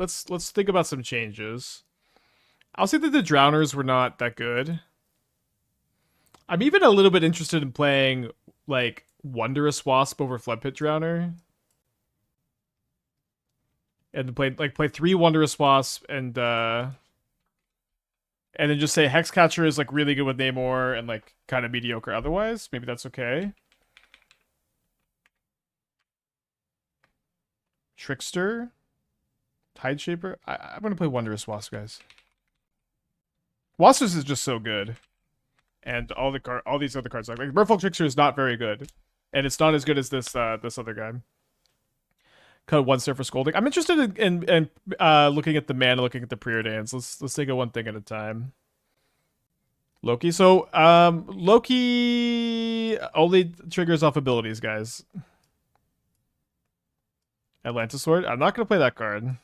let's think about some changes. I'll say that the Drowners were not that good. I'm even a little bit interested in playing like Wondrous Wasp over Floodpit Drowner. And play 3 Wondrous Wasp and then just say Hexcatcher is like really good with Namor and like kind of mediocre otherwise. Maybe that's okay. Trickster, Tideshaper. I'm gonna play Wondrous Wasp, guys. Wasp is just so good, and all these other cards like Merfolk Trickster is not very good, and it's not as good as this other guy. Cut 1 star for Scolding. I'm interested in looking at the mana, looking at the Preordains. Let's take it one thing at a time. Loki. So Loki only triggers off abilities, guys. Atlantis Sword. I'm not gonna play that card.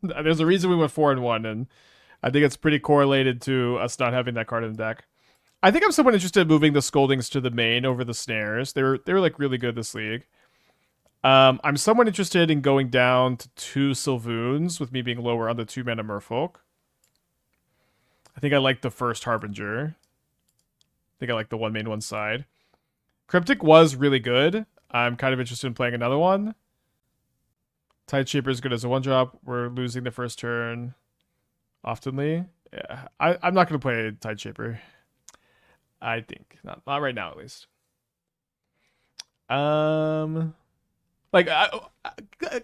There's a reason we went 4-1, and I think it's pretty correlated to us not having that card in the deck. I think I'm somewhat interested in moving the Scoldings to the main over the Snares. They were like really good this league. I'm somewhat interested in going down to 2 Sylvoons with me being lower on the 2 mana Merfolk. I think I like the first Harbinger. I think I like the 1 main 1 side. Cryptic was really good. I'm kind of interested in playing another one. Tideshaper is good as a 1-drop. We're losing the first turn oftenly. Yeah, I'm not going to play Tideshaper. I think. Not right now, at least.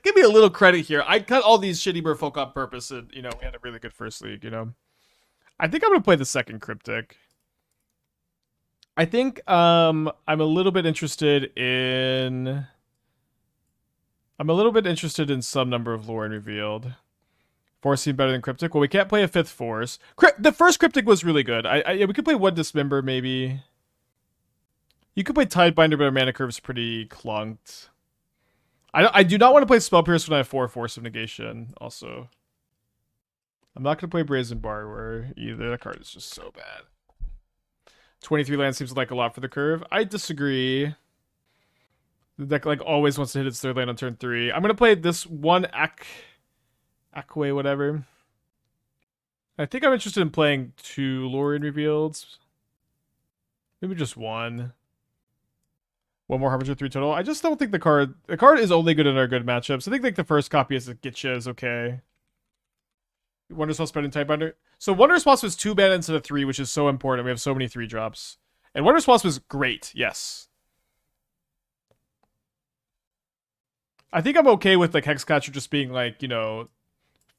Give me a little credit here. I cut all these shitty Merfolk on purpose, and, we had a really good first league, I think I'm going to play the second Cryptic. I think I'm a little bit interested in some number of lore and revealed. Force seemed better than Cryptic. Well, we can't play a 5th Force. The first Cryptic was really good. We could play 1 Dismember, maybe. You could play Tidebinder, but our mana curve's pretty clunked. I do not want to play Spell Pierce when I have 4 Force of Negation, also. I'm not going to play Brazen Borrower either. That card is just so bad. 23 land seems like a lot for the curve. I disagree. The deck always wants to hit its 3rd land on turn 3. I'm going to play this 1 Aquay, whatever. I think I'm interested in playing 2 Lorien Revealed. Maybe just 1. 1 more Harbinger, 3 total. I just don't think the card is only good in our good matchups. I think the first copy as a Getcha is okay. Wondrous Wasp and Tidebinder. So Wondrous Wasp is 2 mana instead of 3, which is so important. We have so many 3-drops. And Wondrous Wasp is great, yes. I think I'm okay with Hexcatcher just being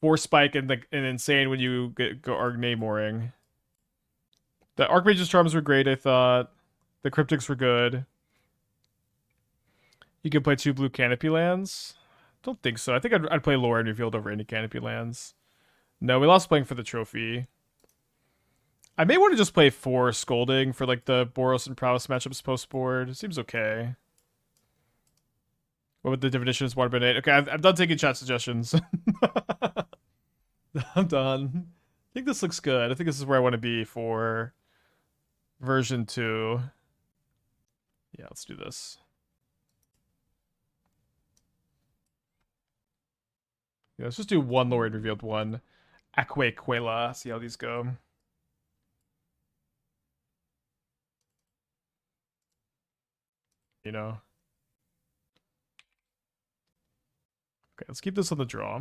4 spike and insane when you go Namoring. The Archmage's Charms were great, I thought. The Cryptics were good. You could play 2 blue Canopy lands. Don't think so. I think I'd play Lore and Revealed over any Canopy lands. No, we lost playing for the trophy. I may want to just play 4 Scolding for the Boros and Prowess matchups post board. Seems okay. What would the definition is? Water Bennett. Okay, I'm done taking chat suggestions. I'm done. I think this looks good. I think this is where I want to be for version 2. Yeah, let's do this. Yeah, let's just do 1 Lord Revealed, 1 Aquay Quela. See how these go. Okay, let's keep this on the draw.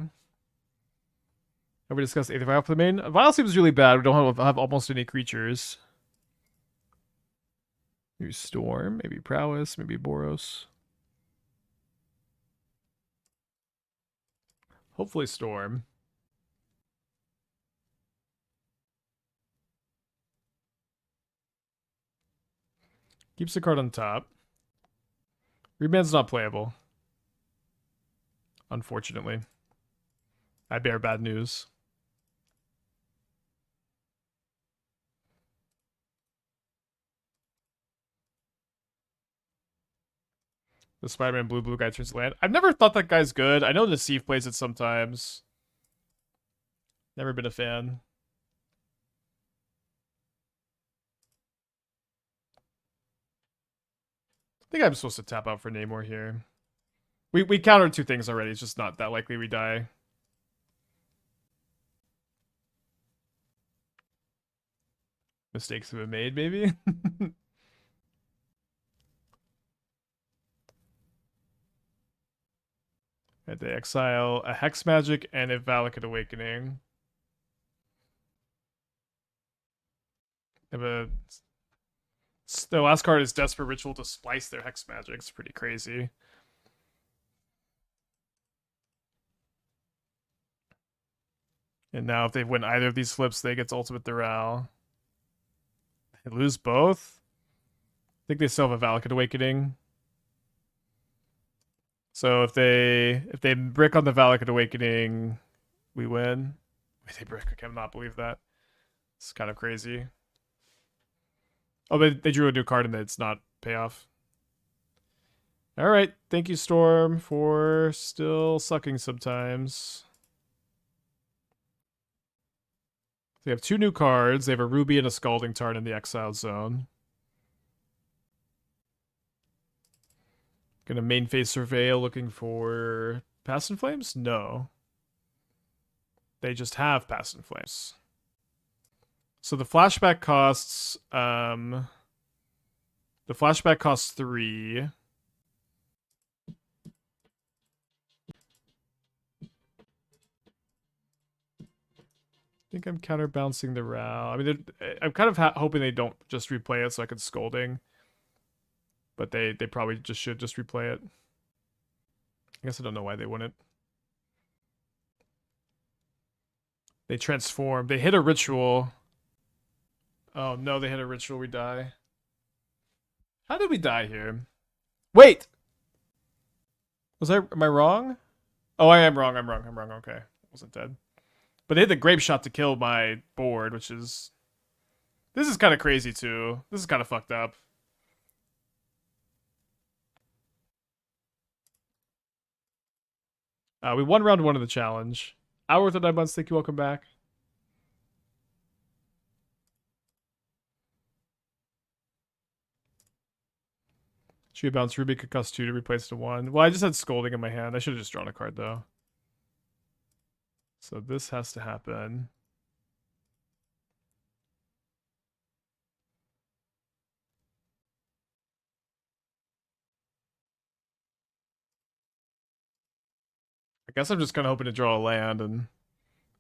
Have we discussed 8th Vial for the main? Vial seems really bad. We don't have almost any creatures. Maybe Storm, maybe Prowess, maybe Boros. Hopefully Storm. Keeps the card on top. Reband's not playable. Unfortunately. I bear bad news. The Spider-Man blue guy turns land. I've never thought that guy's good. I know Nassif plays it sometimes. Never been a fan. I think I'm supposed to tap out for Namor here. We countered 2 things already. It's just not that likely we die. mistakes have been made, maybe. And they exile a Hex Magic and a Valakut Awakening. They have the last card is Desperate Ritual to splice their Hex Magic. It's pretty crazy. And now if they win either of these flips, they get to Ultimate Doral. They lose both? I think they still have a Valakut Awakening. So if they brick on the Valakut Awakening, we win. Wait, they brick. I cannot believe that. It's kind of crazy. Oh, they drew a new card and it's not payoff. All right. Thank you, Storm, for still sucking sometimes. They have 2 new cards. They have a Ruby and a Scalding Tarn in the exile zone. Gonna main phase Surveil looking for Past in Flames? No. They just have Past in Flames. So the flashback costs the flashback costs 3. I think I'm counterbalancing the Ral. I mean, I'm kind of hoping they don't just replay it so I can Scolding. But they probably just should just replay it. I guess I don't know why they wouldn't. They transform. They hit a ritual. Oh no, they hit a ritual. We die. How did we die here? Wait! Am I wrong? Oh, I am wrong. I'm wrong. Okay. I wasn't dead. But they hit the Grape Shot to kill my board, which is... This is kind of crazy too. This is kind of fucked up. We won round 1 of the challenge. Hour to 9 months. Thank you. Welcome back. Should we bounce Ruby? Could cost 2 to replace the 1. Well, I just had Scolding in my hand. I should have just drawn a card though. So this has to happen. I guess I'm just kind of hoping to draw a land and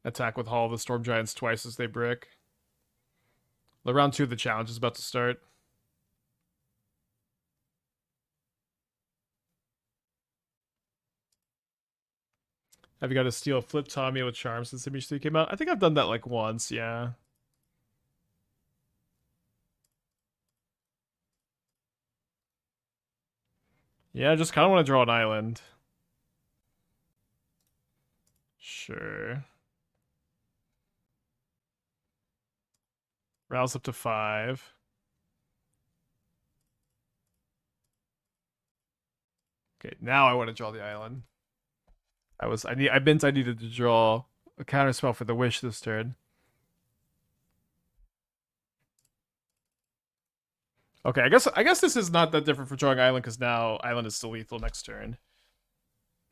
attack with Hall of the Storm Giants twice as they brick. The round 2 of the challenge is about to start. Have you got to steal Flip Tommy with Charm since Image 3 came out? I think I've done that like once, yeah. Yeah, I just kind of want to draw an island. Sure. Rouse up to 5. Okay, now I want to draw the island. I meant I needed to draw a counterspell for the Wish this turn. Okay, I guess this is not that different for drawing island because now island is still lethal next turn.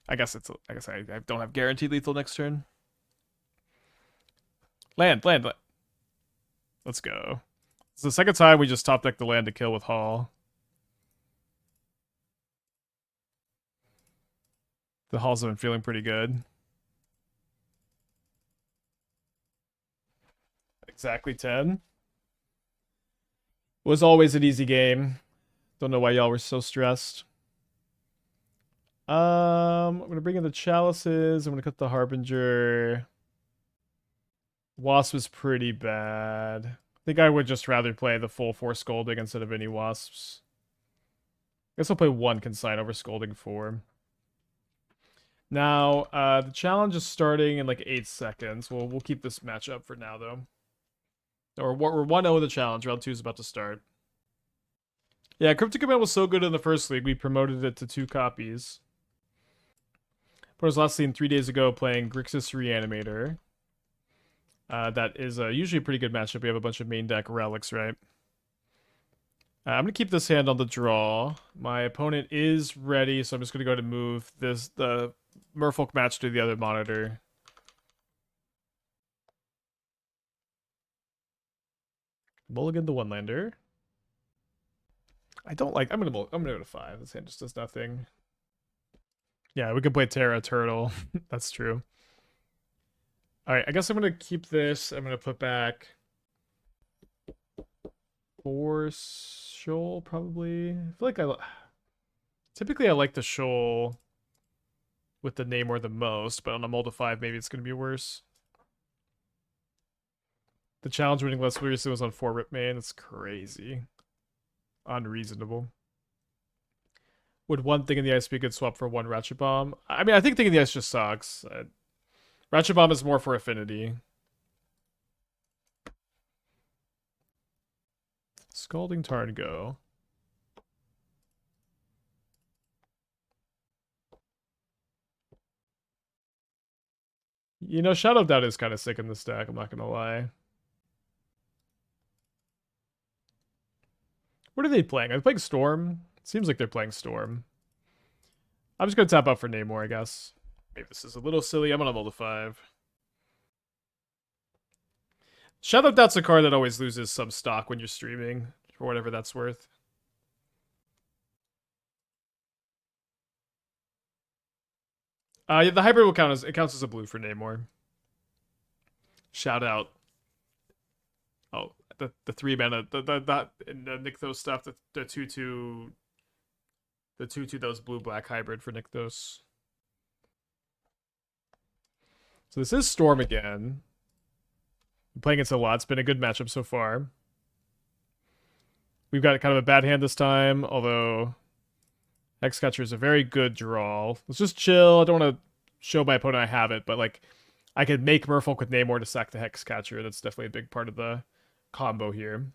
I guess I don't have guaranteed lethal next turn. Land. Let's go. It's the second time we just top deck the land to kill with Hall. The Halls have been feeling pretty good. Exactly 10. Was always an easy game. Don't know why y'all were so stressed. I'm gonna bring in the Chalices. I'm gonna cut the Harbinger. Wasp is pretty bad. I think I would just rather play the full 4 Scolding instead of any Wasps. I guess I'll play 1 Consign over Scolding 4. Now, the challenge is starting in like 8 seconds. We'll keep this matchup for now, though. We're 1-0 in the challenge. Round 2 is about to start. Yeah, Cryptic Command was so good in the first league, we promoted it to 2 copies. But I was last seen 3 days ago playing Grixis Reanimator. That is usually a pretty good matchup. We have a bunch of main deck relics, right? I'm going to keep this hand on the draw. My opponent is ready, so I'm just going to go ahead and move the Merfolk match to the other monitor. Mulligan the one-lander. I don't like. I'm gonna go to 5. This hand just does nothing. Yeah, we can play Terra Turtle. That's true. All right, I guess I'm gonna keep this. I'm gonna put back Force Shoal probably. I feel like typically I like the Shoal with the Namor the most, but on a mull to 5 maybe it's gonna be worse. The challenge winning list recently was on 4 Rip Main. That's crazy. Unreasonable. Would one thing in the ice be a good swap for one Ratchet Bomb? I mean, I think thing in the ice just sucks. Ratchet Bomb is more for affinity. Scalding Tarn go. You know, Shadow of Doubt is kind of sick in this deck, I'm not gonna lie. What are they playing? Are they playing Storm? Seems like they're playing Storm. I'm just gonna tap out for Namor, I guess. Maybe this is a little silly. I'm gonna mull to 5. Shadow of Doubt's a card that always loses some stock when you're streaming, for whatever that's worth. Yeah, the hybrid will count as it counts as a blue for Namor. Shout out. Oh, the 3 mana, the Nykthos stuff, the 2/2, the 2/2 those blue black hybrid for Nykthos. So this is Storm again. I'm playing against a lot. It's been a good matchup so far. We've got kind of a bad hand this time, although Hexcatcher is a very good draw. Let's just chill. I don't want to show my opponent I have it, but like I could make Merfolk with Namor to sack the Hexcatcher. That's definitely a big part of the combo here.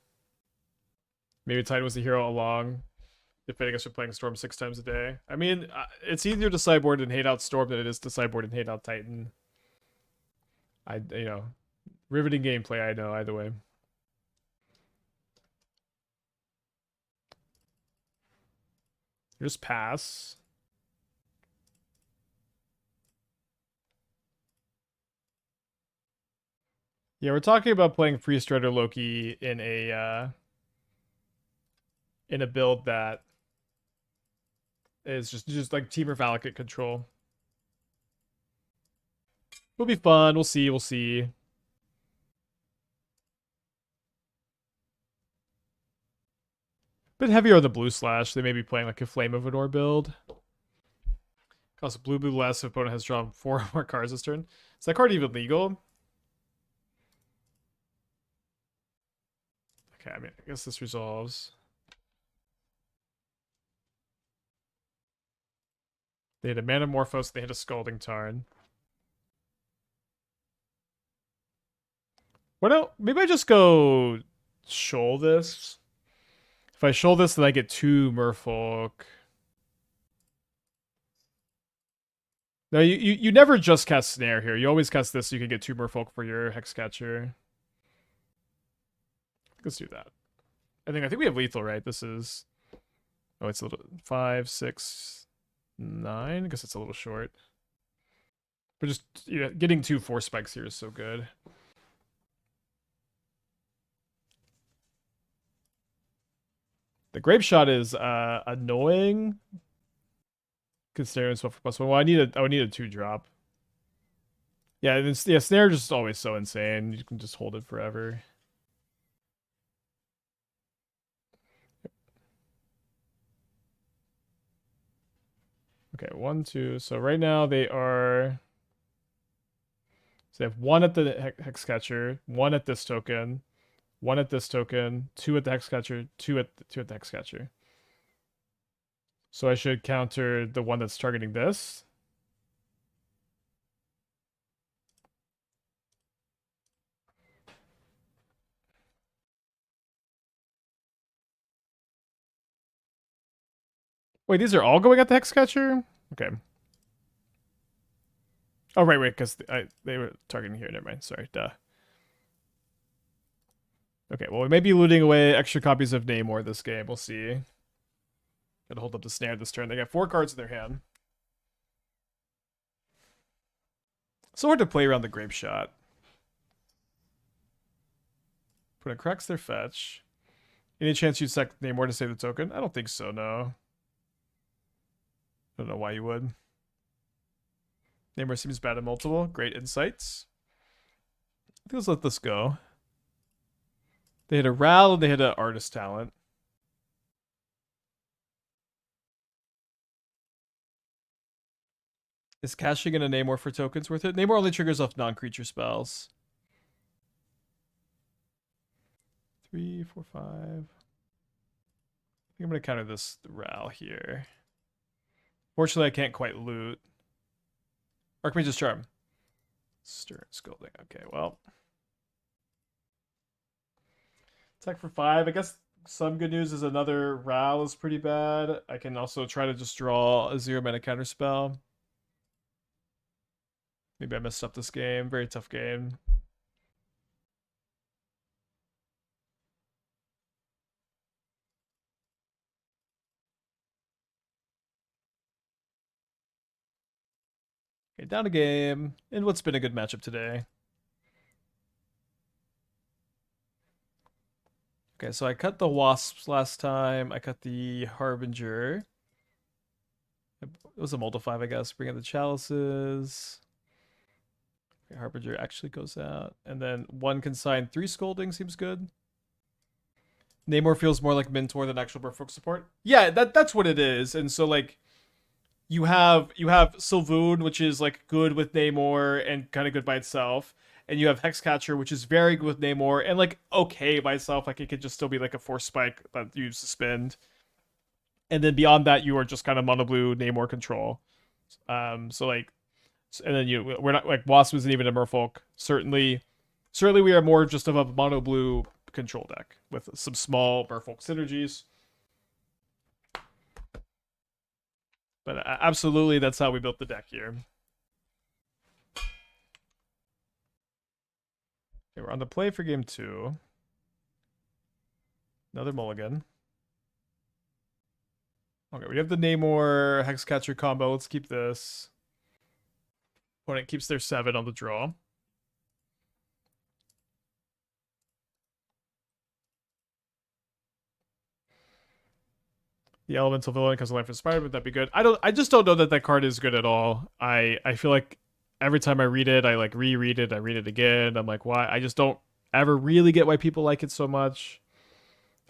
Maybe Titan was the hero all along, defending us for playing Storm 6 times a day. I mean, it's easier to sideboard and hate out Storm than it is to sideboard and hate out Titan. Riveting gameplay, I know, either way. Just pass. Yeah, we're talking about playing Priest Rider Loki in a build that is just like Temur Valakut control. It'll be fun. We'll see. We'll see. Bit heavier on the blue slash. They may be playing like a Flame of Anor build. Costs blue less if opponent has drawn 4 more cards this turn. Is that card even legal? Okay, I mean, I guess this resolves. They had a Manamorphose, they had a Scalding Tarn. What else? Maybe I just go Shoal this. If I Shoal this, then I get 2 Merfolk. No, you never just cast Snare here. You always cast this so you can get 2 Merfolk for your Hexcatcher. Let's do that. I think we have lethal, right? This is... Oh, it's a little... 5, 6, 9? I guess it's a little short. But just, getting 2 Force Spikes here is so good. The Grape Shot is annoying. Considering it's for +1. Well, I would need a 2-drop. Yeah, Snare just always so insane. You can just hold it forever. Okay, 1, 2. So right now they are... So they have 1 at the Hexcatcher, 1 at this token, 1 at this token, 2 at the Hexcatcher, 2 at the Hexcatcher. So I should counter the one that's targeting this. Wait, these are all going at the Hexcatcher? Okay. Oh, right, because they were targeting here. Never mind. Sorry, duh. Okay, well, we may be looting away extra copies of Namor this game. We'll see. Gotta hold up the Snare this turn. They got 4 cards in their hand. So hard to play around the Grape Shot. When it cracks their fetch. Any chance you'd sack Namor to save the token? I don't think so, no. I don't know why you would. Namor seems bad at multiple. Great insights. I think let's let this go. They had a Ral and they had an artist talent. Is cashing in a Namor for tokens worth it? Namor only triggers off non-creature spells. 3, 4, 5. I think I'm going to counter this Ral here. Fortunately, I can't quite loot. Archmage's Charm. Stern Scolding. Okay, well. Attack for 5. I guess some good news is another Ral is pretty bad. I can also try to just draw a 0-mana counterspell. Maybe I messed up this game. Very tough game. Okay, down a game. And what's been a good matchup today? Okay, so I cut the Wasps last time. I cut the Harbinger. It was a multi-5, I guess. Bring in the Chalices. Okay, Harbinger actually goes out. And then 1 Consign, 3 Scolding seems good. Namor feels more like Mentor than actual Merfolk support. Yeah, that's what it is. And so, like, you have Svyelun, which is, like, good with Namor and kind of good by itself. And you have Hexcatcher, which is very good with Namor and, like, okay by itself. Like, it could just still be, like, a Force Spike that you suspend. And then beyond that, you are just kind of mono blue Namor control. So, like, and then we're not, like, Wasp isn't even a Merfolk. Certainly we are more just of a mono blue control deck with some small Merfolk synergies. But absolutely, that's how we built the deck here. Okay, we're on the play for game 2. Another mulligan. Okay, we have the Namor Hexcatcher combo. Let's keep this. Opponent keeps their 7 on the draw. The Elemental Villain because of Life Inspired, would that be good? I just don't know that card is good at all. I feel like every time I read it, I like reread it, I read it again. I'm like, why? I just don't ever really get why people like it so much.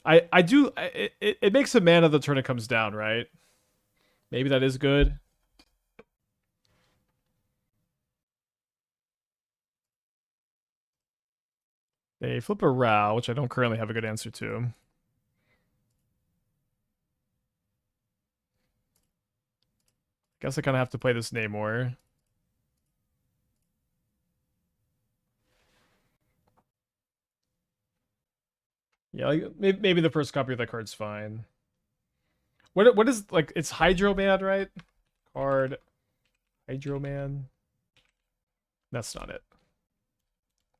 I do it makes a mana the turn it comes down, right? Maybe that is good. They flip a Ral, which I don't currently have a good answer to. Guess I kind of have to play this Namor. Yeah, like, maybe the first copy of that card's fine. What is, like, it's Hydro Man, right? Card Hydro Man. That's not it.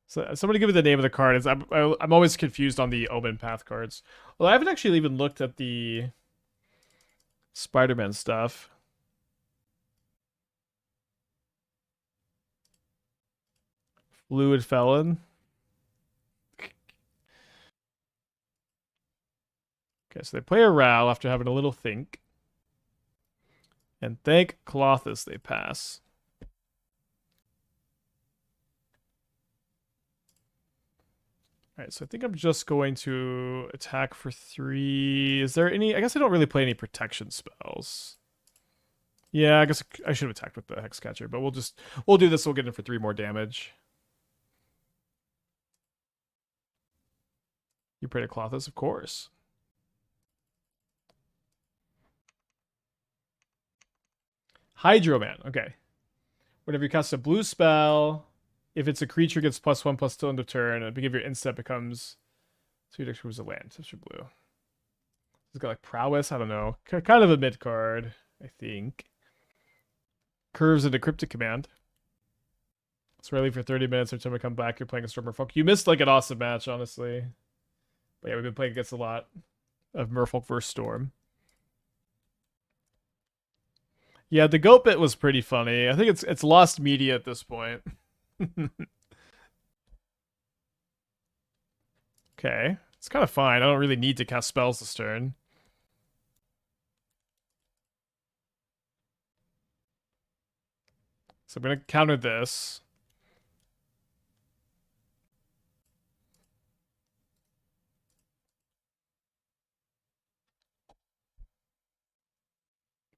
So somebody give me the name of the card. I'm always confused on the Omen Path cards. Well, I haven't actually even looked at the Spider-Man stuff. Fluid Felon. Okay, so they play a Ral after having a little think. And thank Clothis they pass. Alright, so I think I'm just going to attack for 3. Is there any... I guess I don't really play any protection spells. Yeah, I guess I should have attacked with the Hexcatcher, but we'll do this, we'll get in for 3 more damage. You pray to Clothis, of course. Hydro Man, okay. Whenever you cast a blue spell, if it's a creature, gets +1/+2 till end of turn, and at the beginning of your end step becomes 2 extra was a land. Such a blue. It's got like prowess, I don't know. Kind of a mid card, I think. Curves into Cryptic Command. It's rally for 30 minutes. Every time I come back, you're playing a Storm Merfolk. You missed like an awesome match, honestly. But yeah, we've been playing against a lot of Merfolk versus Storm. Yeah, the goat bit was pretty funny. I think it's lost media at this point. Okay, Okay. It's kind of fine. I don't really need to cast spells this turn. So I'm going to counter this.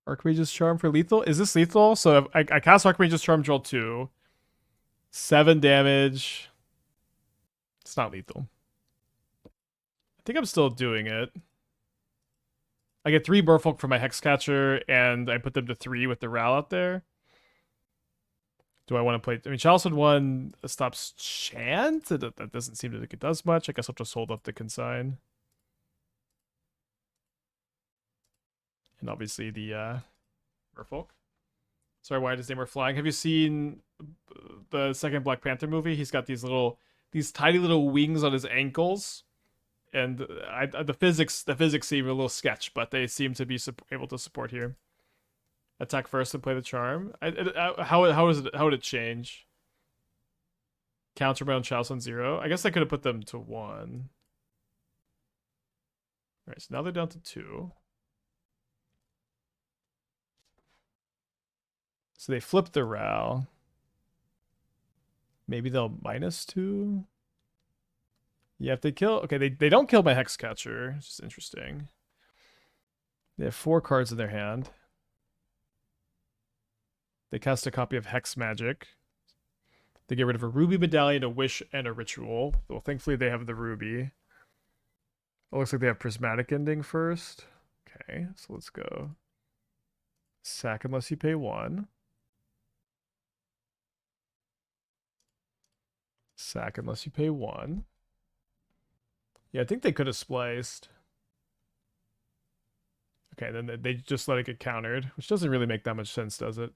Archmage's Charm for lethal? Is this lethal? So I cast Archmage's Charm, draw 2. 7 damage. It's not lethal. I think I'm still doing it. I get 3 Merfolk for my Hexcatcher, and I put them to 3 with the Ral out there. Do I want to play? I mean, Chalice would 1 stops Chant? That doesn't seem like it does much. I guess I'll just hold up the Consign. And obviously the Merfolk. Sorry, why does Namor flying? Have you seen the second Black Panther movie? He's got these tiny little wings on his ankles, and the physics seem a little sketch, but they seem to be able to support here. Attack first and play the charm. How would it change? Counter my own Chalice on 0. I guess I could have put them to 1. All right, so now they're down to 2. So they flip the Ral. Maybe they'll -2. Yeah, if they kill... Okay, they don't kill my Hexcatcher. It's just interesting. They have 4 cards in their hand. They cast a copy of Hex Magic. They get rid of a Ruby Medallion, a Wish, and a Ritual. Well, thankfully they have the Ruby. It looks like they have Prismatic Ending first. Okay, so let's go. Sack unless you pay 1. Sack unless you pay 1. Yeah, I think they could have spliced. Okay, then they just let it get countered, which doesn't really make that much sense, does it?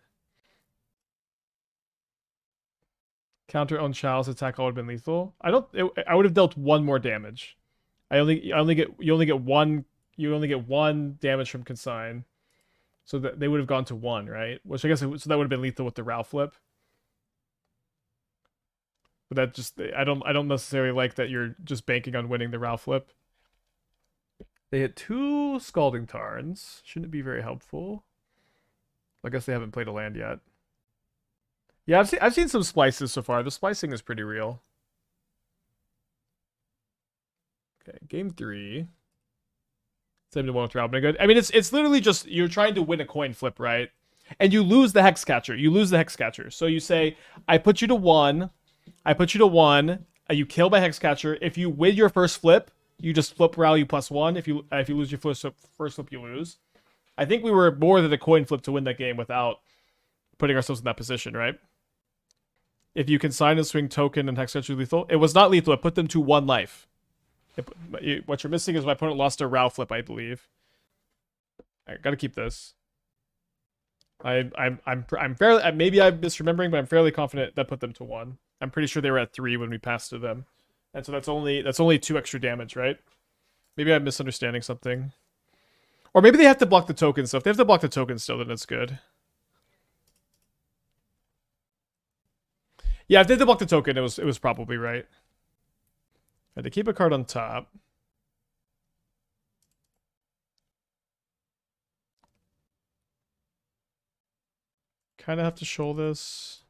Counter on Chalice attack all would have been lethal. I would have dealt 1 more damage. You only get 1 damage from Consign. So that they would have gone to 1, right? Which I guess so that would have been lethal with the Ral flip. But that just I don't necessarily like that you're just banking on winning the Ral flip. They hit 2 Scalding Tarns. Shouldn't be very helpful. I guess they haven't played a land yet. Yeah, I've seen some splices so far. The splicing is pretty real. Okay, game 3. 7-1 with Ral, good. I mean, it's literally just you're trying to win a coin flip, right? And you lose the Hexcatcher. So you say, I put you to 1. You kill my Hexcatcher. If you win your first flip, you just flip Ral, you +1. If you lose your first flip, you lose. I think we were more than a coin flip to win that game without putting ourselves in that position, right? If you consign a swing token and Hexcatcher lethal, it was not lethal. It put them to 1 life. What you're missing is my opponent lost a Ral flip, I believe. I gotta keep this. I'm fairly, maybe I'm misremembering, but I'm fairly confident that put them to 1. I'm pretty sure they were at 3 when we passed to them, and so that's only 2 extra damage, right? Maybe I'm misunderstanding something, or maybe they have to block the token. So if they have to block the token still, then it's good. Yeah, if they had to block the token, it was probably right. I had to keep a card on top. Kind of have to show this.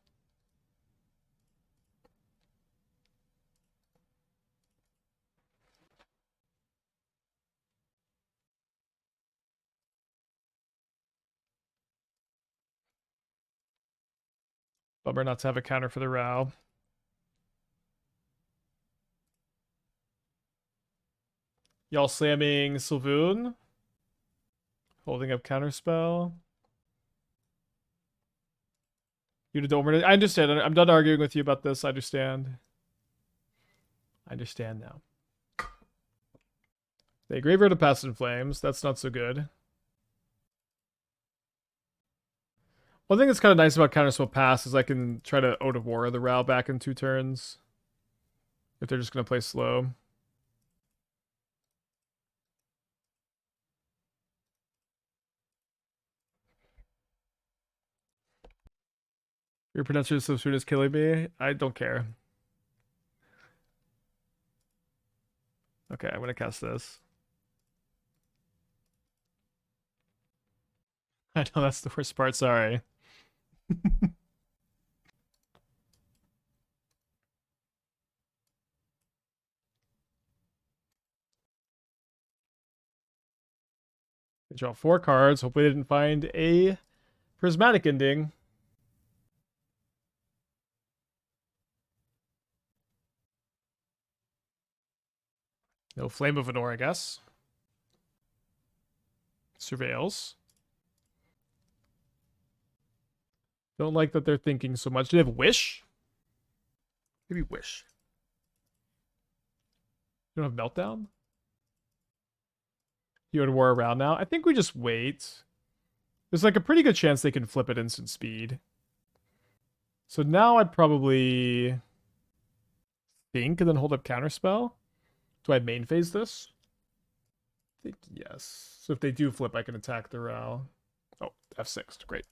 Bummer not to have a counter for the Ral. Y'all slamming Svyelun. Holding up Counterspell. You to Domer. I understand. I'm done arguing with you about this. I understand. I understand now. They graveyard of Past in Flames. That's not so good. One thing that's kind of nice about Counterspell Pass is I can try to Otawara the Ral back in 2 turns. If they're just going to play slow. Your pronunciation so soon is killing me. I don't care. Okay, I'm gonna cast this. I know that's the worst part, sorry. They draw 4 cards. Hopefully they didn't find a prismatic ending. No Flame of Anor, I guess. Surveils. Don't like that they're thinking so much. Do they have Wish? Maybe Wish. You don't have Meltdown? You would war around now? I think we just wait. There's like a pretty good chance they can flip it instant speed. So now I'd probably think and then hold up Counterspell. Do I main phase this? I think yes. So if they do flip, I can attack the Ral. Oh, F6. Great.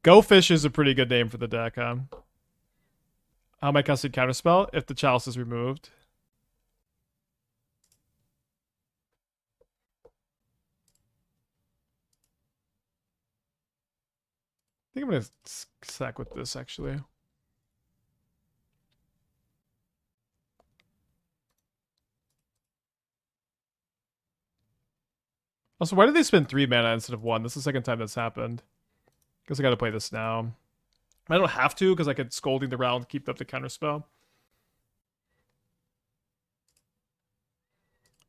Go Fish is a pretty good name for the deck, huh? How am I casting Counterspell? If the Chalice is removed. I think I'm going to sack with this, actually. Also, why did they spend 3 mana instead of 1? This is the second time that's happened. Guess I gotta play this now. I don't have to, because I could Scolding the round, keep up the Counterspell.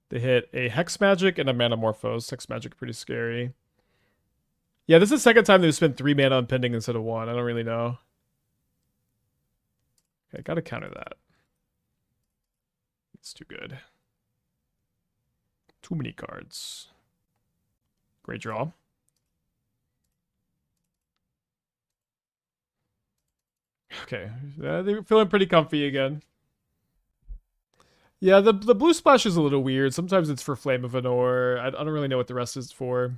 They hit a Hex Magic and a Manamorphose. Hex Magic pretty scary. Yeah, this is the second time they've spent 3 mana on Pending instead of 1. I don't really know. Okay, gotta counter that. It's too good. Too many cards. Great draw. Okay, they're feeling pretty comfy again. Yeah, the blue splash is a little weird. Sometimes it's for Flame of Anor. I don't really know what the rest is for.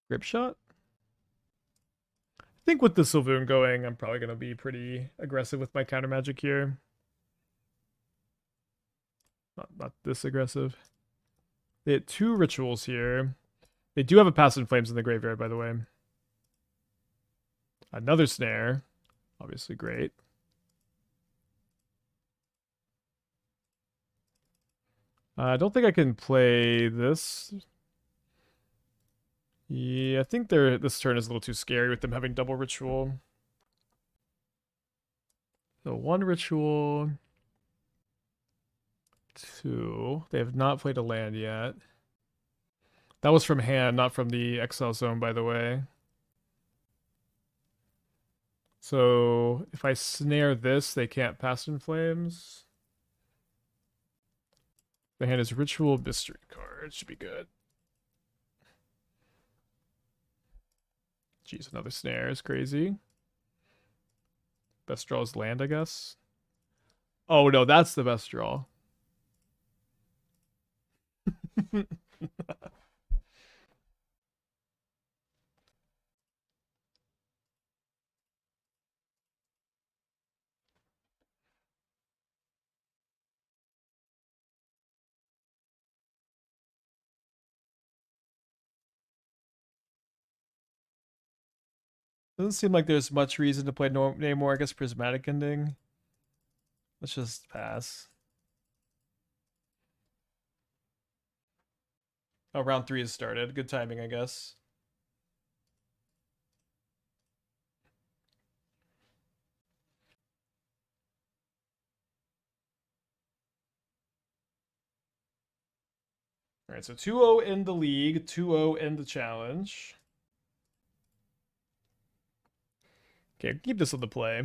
Grip Shot? I think with the Sylvoon going, I'm probably going to be pretty aggressive with my counter magic here. Not this aggressive. They hit 2 rituals here. They do have a Pass in Flames in the graveyard, by the way. Another snare. Obviously great. I don't think I can play this. Yeah, I think this turn is a little too scary with them having double ritual. So 1 ritual. 2. They have not played a land yet. That was from hand, not from the exile zone, by the way. So if I snare this, they can't Pass in Flames. The hand is Ritual Mystery card. Should be good. Jeez, another snare is crazy. Best draw is land, I guess. Oh no, that's the best draw. Doesn't seem like there's much reason to play Namor. I guess Prismatic Ending. Let's just pass. Oh, round 3 has started. Good timing, I guess. All right, so 2-0 in the league, 2-0 in the challenge. Okay, keep this on the play.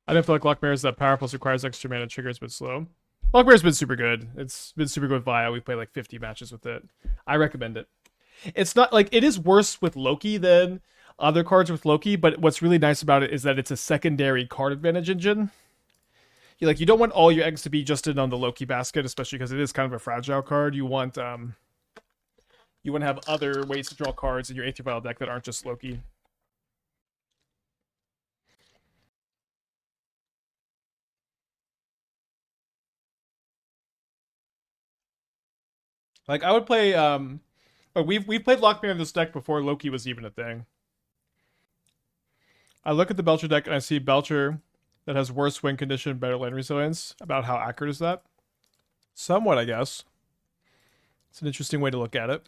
I don't feel like Lockmare is that powerful, requires extra mana, triggers, but slow. Lockmare's been super good. It's been super good with Via. We played like 50 matches with it. I recommend it. It's not like it is worse with Loki than other cards with Loki, but what's really nice about it is that it's a secondary card advantage engine. You don't want all your eggs to be just in on the Loki basket, especially because it is kind of a fragile card. You want to have other ways to draw cards in your Aether Vial deck that aren't just Loki. Like I would play we've played Lockmere in this deck before Loki was even a thing. I look at the Belcher deck and I see Belcher that has worse win condition, better land resilience. About how accurate is that? Somewhat, I guess. It's an interesting way to look at it.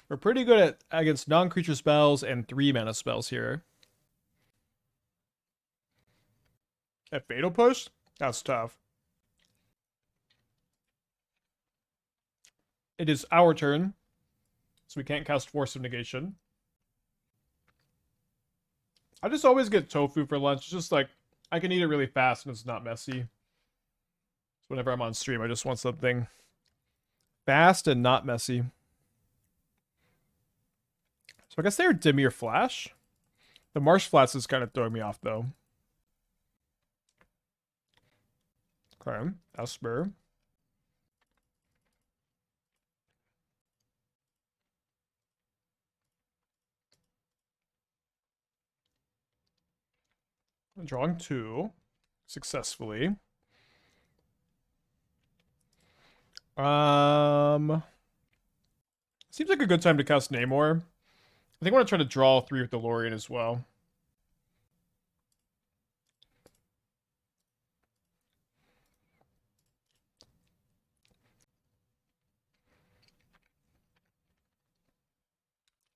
We're pretty good at against non-creature spells and 3-mana spells here. At Fatal Push? That's tough. It is our turn, so we can't cast Force of Negation. I just always get tofu for lunch. It's just like, I can eat it really fast and it's not messy. So whenever I'm on stream, I just want something fast and not messy. So I guess they're Dimir Flash. The Marsh Flats is kind of throwing me off, though. Okay, Esper. I'm drawing 2 successfully. Seems like a good time to cast Namor. I think I want to try to draw 3 with the Lorien as well.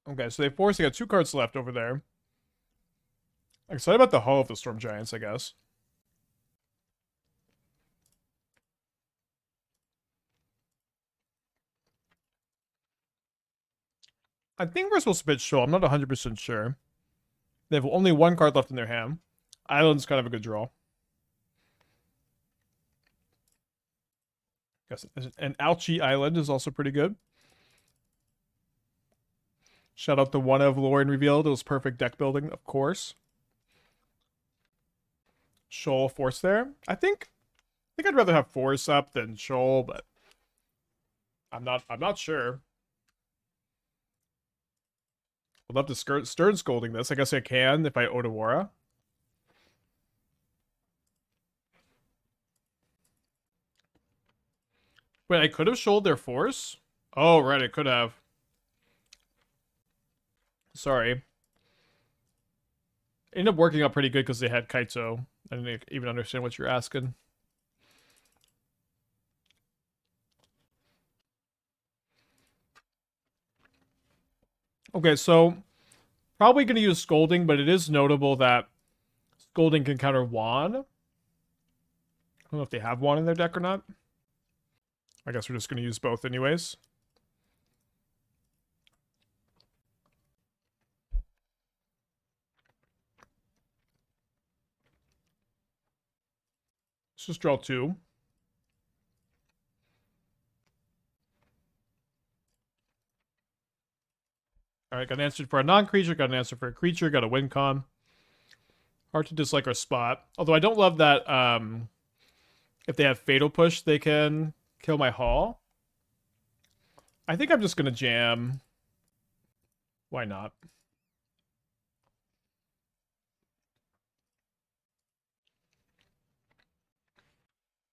Okay, so they force. They got 2 cards left over there. I'm excited about the Hull of the Storm Giants, I guess. I think we're supposed to pitch Shoal. I'm not 100% sure. They have only 1 card left in their hand. Island's kind of a good draw. Guess an Alchi Island is also pretty good. Shout out the one of Lorien revealed. It was perfect deck building, of course. Shoal Force there. I think I'd rather have Force up than Shoal, but I'm not sure. I'd love to Stern Scolding this. I guess I can if I Otawara. Wait, I could have Shoaled their Force? Oh, right, I could have. Sorry. It ended up working out pretty good because they had Kaito. I didn't even understand what you're asking. Okay, so probably going to use Scolding, but it is notable that Scolding can counter Juan. I don't know if they have Juan in their deck or not. I guess we're just going to use both anyways. Let's just draw 2. Alright, got an answer for a non-creature, got an answer for a creature, got a win con. Hard to dislike our spot. Although I don't love that if they have Fatal Push, they can kill my Hall. I think I'm just going to jam. Why not?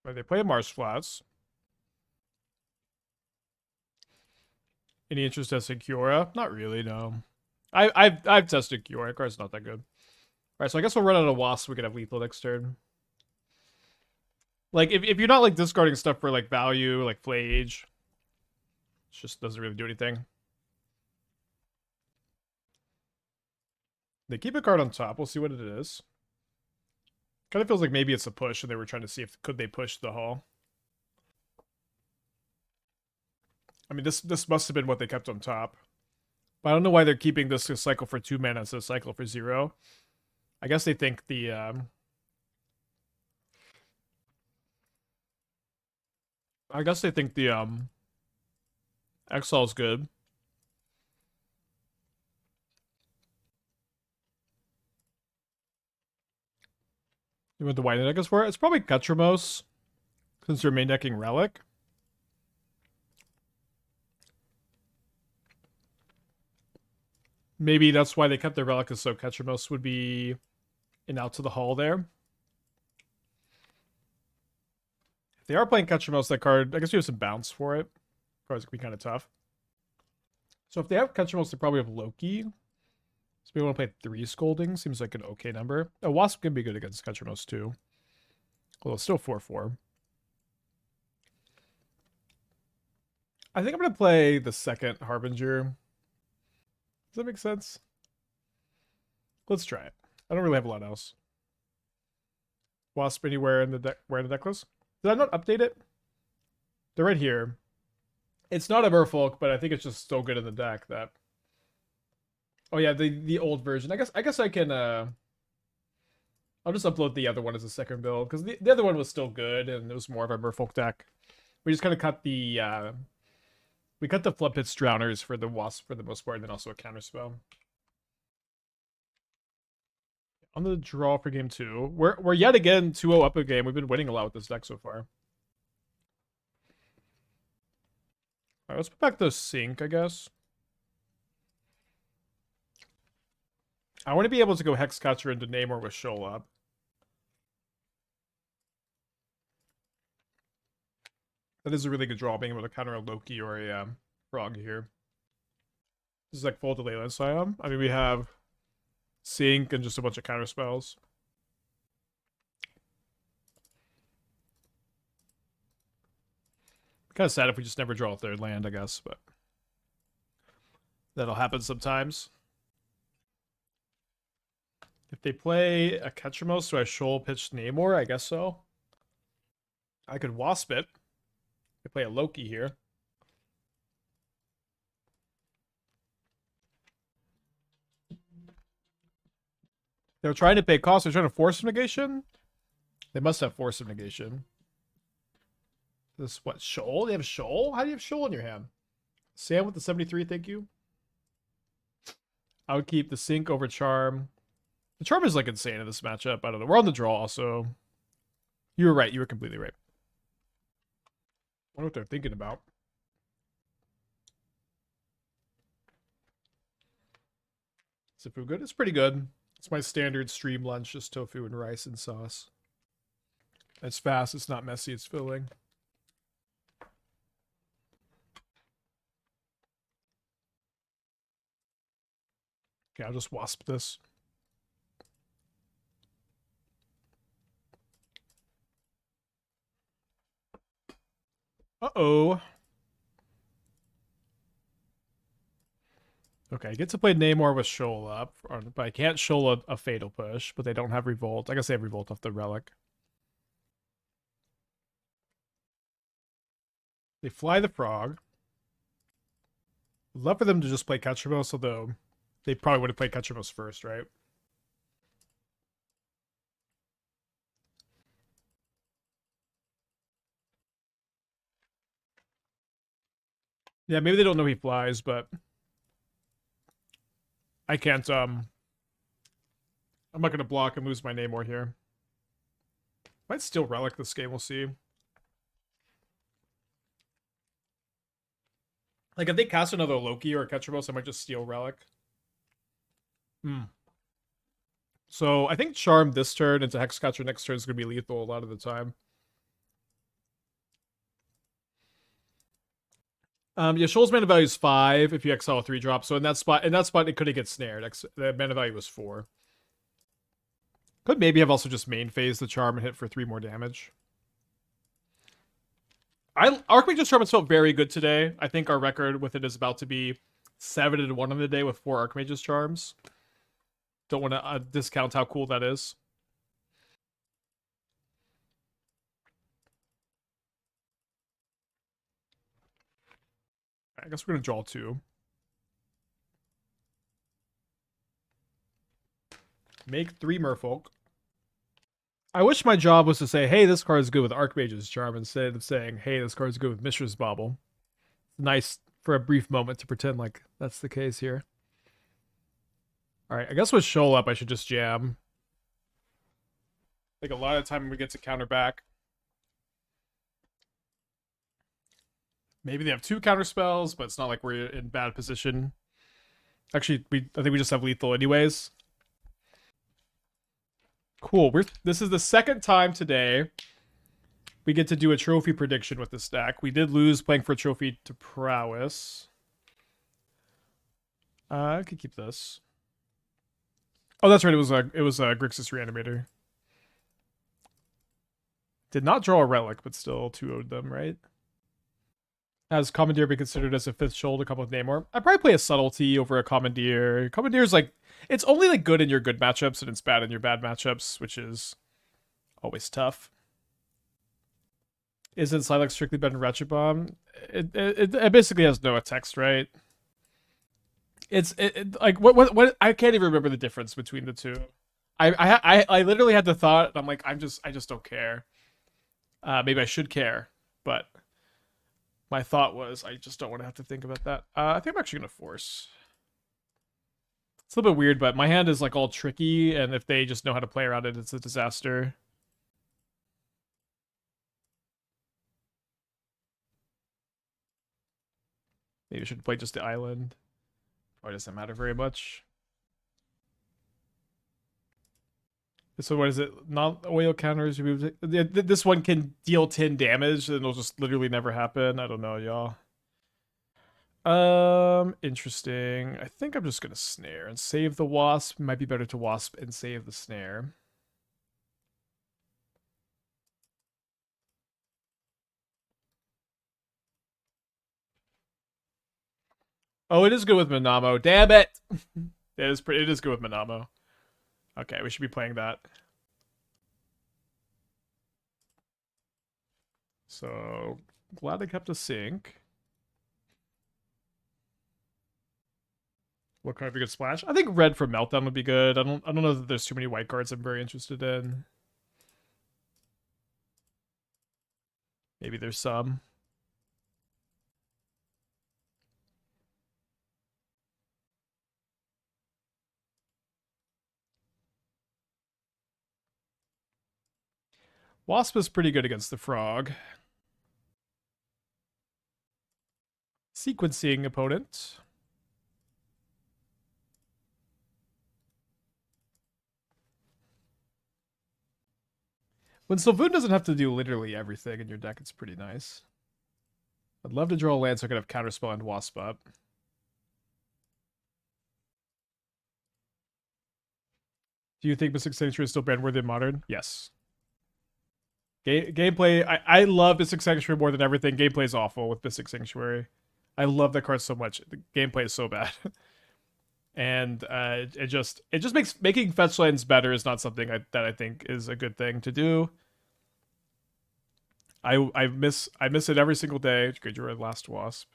Right, they play Marsh Flats. Any interest in Kiora? Not really, no. I've tested Kiora. Card's not that good. Alright, so I guess we'll run out of Wasp. We can have lethal next turn. Like, if you're not, like, discarding stuff for, like, value, like Flage, it just doesn't really do anything. They keep a card on top. We'll see what it is. Kind of feels like maybe it's a push, and they were trying to see if could they push the Hall. I mean, this must have been what they kept on top. But I don't know why they're keeping this a cycle for 2 mana instead of cycle for 0. I guess they think the Exile's good. You want the white deck is for it? It's probably Gutramos, since you're main decking Relic. Maybe that's why they kept their Relic, so Gutramos would be in Out to the Hall there. If they are playing Gutramos, that card, I guess we have some bounce for it. Cards could be kind of tough. So if they have Gutramos, they probably have Loki. So we want to play 3 Scolding. Seems like an okay number. A Wasp can be good against Gutramos too. Although it's still 4-4. I think I'm going to play the second Harbinger. Does that make sense? Let's try it. I don't really have a lot else. Wasp anywhere in the deck? Where in the deck list? Did I not update it? They're right here. It's not a Merfolk, but I think it's just still good in the deck. That. Oh yeah, the old version. I guess I can. I'll just upload the other one as a second build because the other one was still good and it was more of a Merfolk deck. We just kind of cut the. We cut the Floodpits Drowners for the Wasp for the most part, and then also a Counterspell. On the draw for game 2. We're yet again 2-0 up a game. We've been winning a lot with this deck so far. Alright, let's put back the Sync, I guess. I want to be able to go Hexcatcher into Namor with Shoal up. That is a really good draw, being able to counter a Loki or a Frog here. This is like full delay land Scion. I mean, we have Sync and just a bunch of counter spells. Kind of sad if we just never draw a third land, I guess, but that'll happen sometimes. If they play a Ketchamos, do I Shoal pitch Namor? I guess so. I could Wasp it. They play a Loki here. They're trying to pay cost. They're trying to Force of Negation. They must have Force of Negation. This what? Shoal? They have Shoal? How do you have Shoal in your hand? Sam with the 73, thank you. I would keep the Sync over Charm. The Charm is like insane in this matchup. I don't know. We're on the draw also. You were right. You were completely right. I wonder what they're thinking about. Is the food good? It's pretty good. It's my standard stream lunch, just tofu and rice and sauce. It's fast. It's not messy. It's filling. Okay, I'll just Wasp this. Uh-oh. Okay, I get to play Namor with Shoal up, but I can't Shoal a Fatal Push, but they don't have Revolt. I guess they have Revolt off the Relic. They fly the Frog. I'd love for them to just play Ketchamos, although they probably would have played Ketchamos first, right? Yeah, maybe they don't know he flies, but I can't, I'm not going to block and lose my Namor here. Might still Relic this game, we'll see. Like, if they cast another Loki or a Ketchamos, I might just steal Relic. So, I think Charm this turn into Hexcatcher next turn is going to be lethal a lot of the time. Yeah, Shoal's mana value is 5 if you exile a 3-drop. So in that spot, it couldn't get snared. The mana value was 4. Could maybe have also just main phase the Charm and hit for 3 more damage. Archmage's Charm has felt very good today. I think our record with it is about to be 7-1 on the day with 4 Archmage's Charms. Don't want to discount how cool that is. I guess we're going to draw 2. Make 3 Merfolk. I wish my job was to say, hey, this card is good with Archmage's Charm, instead of saying, hey, this card is good with Mishra's Bauble. It's nice for a brief moment to pretend like that's the case here. Alright, I guess with Shoal up, I should just jam. Like a lot of time we get to counter back. Maybe they have 2 counter spells, but it's not like we're in bad position. Actually, I think we just have lethal anyways. Cool. This is the second time today we get to do a trophy prediction with this deck. We did lose playing for a trophy to prowess. I could keep this. Oh, that's right. It was Grixis Reanimator. Did not draw a relic, but still 2-0'd them, right? Has Commandeer been considered as a 5th shoal to come with Namor? I'd probably play a Subtlety over a Commandeer. Commandeer's like, it's only like good in your good matchups and it's bad in your bad matchups, which is always tough. Isn't Silex strictly better than Ratchet Bomb? It basically has no text, right? It's like what I can't even remember the difference between the two. I literally had the thought, and I'm like, I just don't care. Maybe I should care, but my thought was I just don't want to have to think about that. I think I'm actually gonna force. It's a little bit weird, but my hand is like all tricky, and if they just know how to play around it, it's a disaster. Maybe I should play just the island. Or doesn't matter very much. So what is it? Not oil counters. This one can deal 10 damage, and it'll just literally never happen. I don't know, y'all. Interesting. I think I'm just gonna snare and save the wasp. Might be better to wasp and save the snare. Oh, it is good with Minamo. Damn it! It is good with Minamo. Okay, we should be playing that. So glad I kept a sync. What card would be a good splash? I think red for Meltdown would be good. I don't know that there's too many white cards I'm very interested in. Maybe there's some. Wasp is pretty good against the frog. Sequencing opponent. When Svyelun doesn't have to do literally everything in your deck, it's pretty nice. I'd love to draw a land so I could have Counterspell and Wasp up. Do you think Mystic Sanctuary is still brand-worthy in Modern? Yes. Gameplay, I love Mystic Sanctuary more than everything. Gameplay is awful with Mystic Sanctuary. I love that card so much. The gameplay is so bad. And it just makes making fetch lands better is not something that I think is a good thing to do. I miss it every single day. Good, you're last wasp,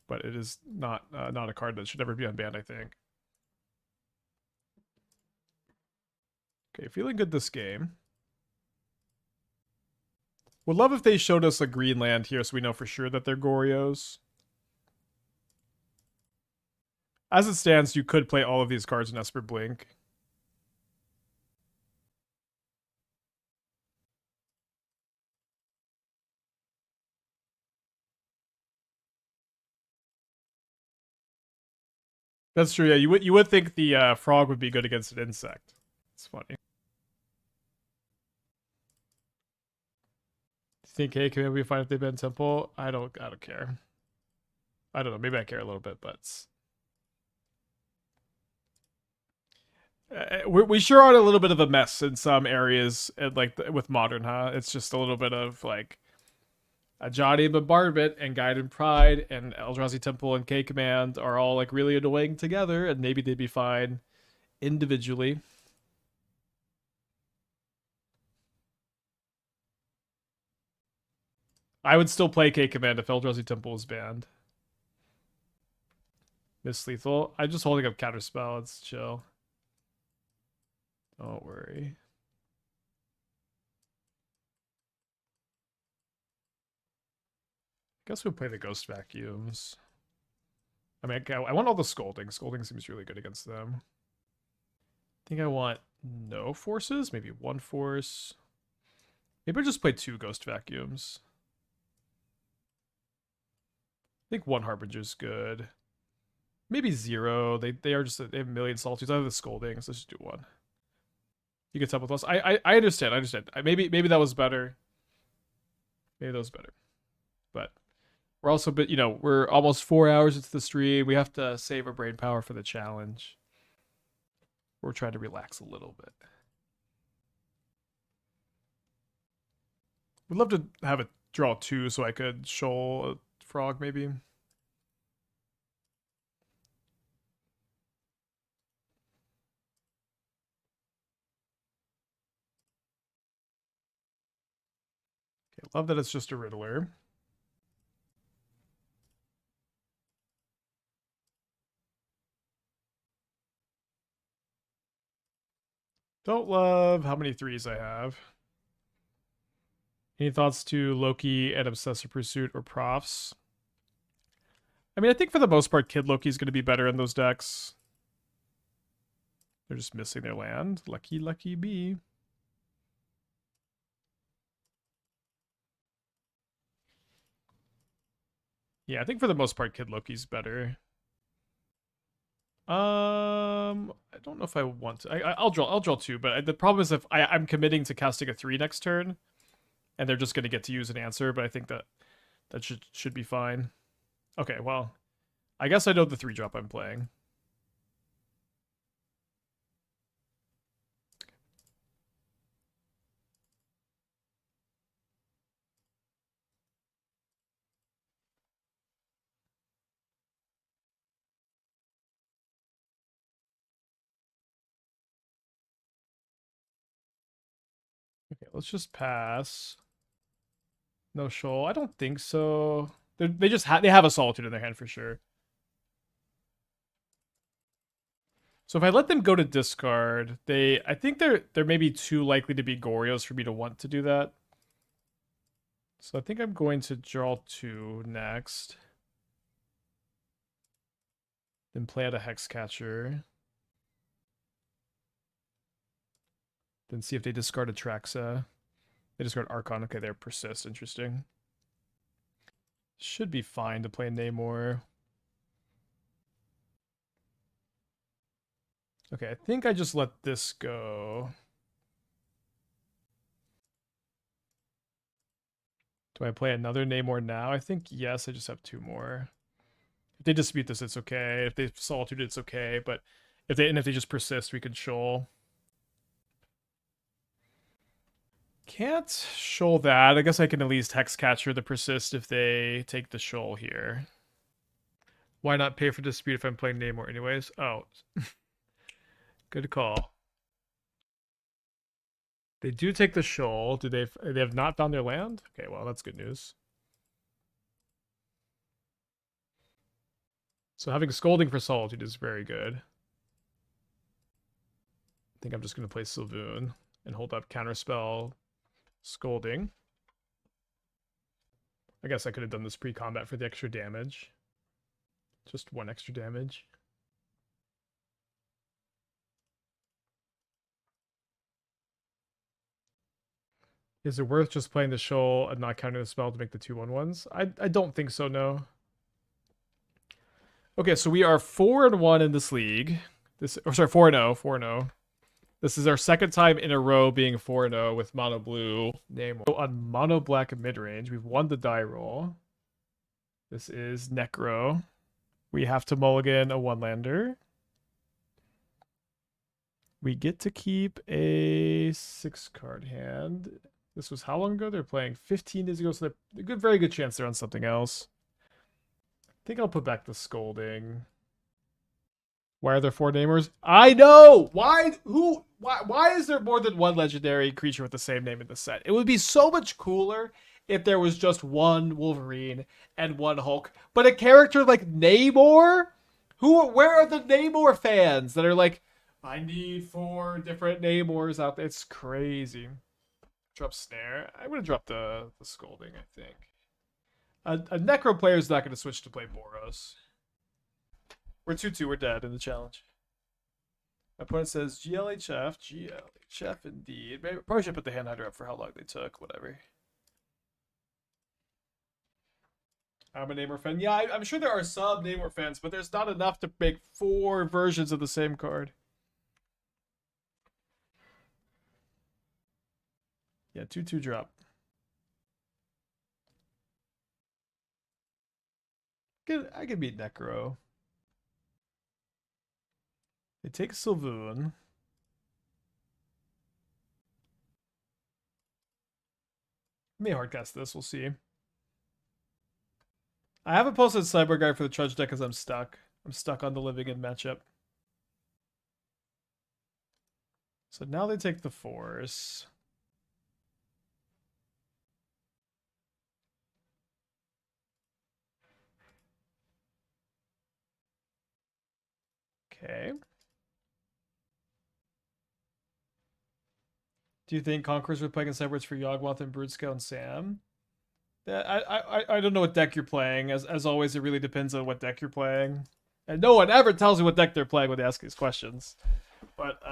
but it is not a card that should never be unbanned, I think. Okay, feeling good this game. Would love if they showed us a green land here so we know for sure that they're Gorios. As it stands, you could play all of these cards in Esper Blink. That's true, yeah. You would think the frog would be good against an insect. It's funny. Think, hey, can we find if they've been temple? I don't care. I don't know. Maybe I care a little bit, but we sure are a little bit of a mess in some areas, like with Modern, huh? It's just a little bit of like a Johnny Bombardment and Guided Pride and Eldrazi Temple and K Command are all like really annoying together, and maybe they'd be fine individually. I would still play K Command if Eldrazi Temple was banned. Miss Lethal. I'm just holding up Counterspell. It's chill. Don't worry. I guess we'll play the Ghost Vacuums. I mean, I want all the Scolding. Scolding seems really good against them. I think I want no forces, maybe one force. Maybe I'll just play 2 Ghost Vacuums. I think 1 Harbinger's good. Maybe 0. They are just they have a million Solitudes. I have the Scolding, so let's just do 1. You can tell with us. I understand. I understand. Maybe that was better. Maybe that was better. But we're also, but we're almost 4 hours into the stream. We have to save our brain power for the challenge. We're trying to relax a little bit. Would love to have it draw 2 so I could shoal a frog maybe. Okay, love that it's just a Riddler. Don't love how many 3s I have. Any thoughts to Loki and Obsessive Pursuit or Profs? I mean, I think for the most part, Kid Loki's going to be better in those decks. They're just missing their land. Lucky, lucky bee. Yeah, I think for the most part, Kid Loki's better. I don't know if I want to. I'll draw 2, but the problem is if I'm committing to casting a 3 next turn, and they're just going to get to use an answer. But I think that should be fine. Okay, well, I guess I know the 3-drop I'm playing. Okay, let's just pass. No shoal. I don't think so. They just they have a Solitude in their hand for sure. So if I let them go to discard, I think they're maybe too likely to be Gorios for me to want to do that. So I think I'm going to draw 2 next. Then play out a Hexcatcher. Then see if they discard Atraxa. They discard Archon. Okay, they're Persist. Interesting. Should be fine to play Namor. Okay, I think I just let this go. Do I play another Namor now? I think yes, I just have 2 more. If they dispute this, it's okay. If they Solitude, it's okay. But if they just persist, we can shoal. Can't shoal that. I guess I can at least Hexcatcher the persist if they take the shoal here. Why not pay for dispute if I'm playing Namor anyways? Oh. Good call. They do take the shoal. They have not found their land? Okay, well, that's good news. So having Scolding for Solitude is very good. I think I'm just going to play Svyelun and hold up Counterspell, Scolding. I guess I could have done this pre-combat for the extra damage. Just 1 extra damage. Is it worth just playing the shoal and not counting the spell to make the 2/1/1s? I don't think so, no. Okay, so we are 4-1 in this league. 4-0, 4-0. This is our second time in a row being 4-0 with mono blue Namor. So on mono black mid-range, we've won the die roll. This is Necro. We have to mulligan a 1-lander. We get to keep a 6-card hand. This was how long ago? They're playing 15 days ago, so they're very good chance they're on something else. I think I'll put back the Scolding. Why are there 4 Namors? I know! Why is there more than 1 legendary creature with the same name in the set? It would be so much cooler if there was just 1 Wolverine and 1 Hulk. But a character like Namor? Where are the Namor fans that are like, I need 4 different Namors out there? It's crazy. Drop Snare. I'm going to drop the Scolding, I think. A Necro player is not going to switch to play Boros. We're 2-2. We're dead in the challenge. My opponent says GLHF, GLHF indeed. Maybe, probably should put the hand hider up for how long they took, whatever. I'm a Namor fan. Yeah, I'm sure there are some Namor fans, but there's not enough to make 4 versions of the same card. Yeah, 2/2 drop. I can beat Necro. They take Sylvoon. May hardcast this, we'll see. I haven't posted Cyborg Guy for the Trudge deck because I'm stuck. I'm stuck on the Living In matchup. So now they take the Force. Okay. Do you think Conquerors would play against Edwards for Yawgmoth and Broodskell and Sam? I don't know what deck you're playing. As always, it really depends on what deck you're playing. And no one ever tells me what deck they're playing when they ask these questions. But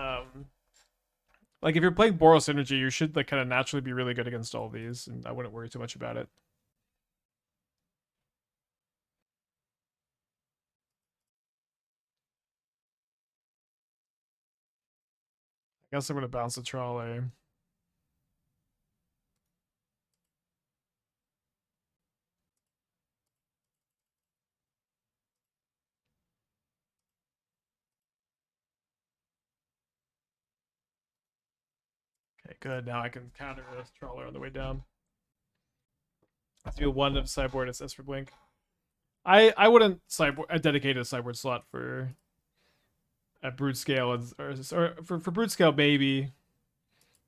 like if you're playing Boros Energy, you should like kind of naturally be really good against all these, and I wouldn't worry too much about it. I guess I'm gonna bounce the trolley. Okay, good. Now I can counter the trawler on the way down. Let's do one of sideboard as for blink. I wouldn't sideboard dedicate a sideboard slot for at Brood Scale or for Brood Scale maybe,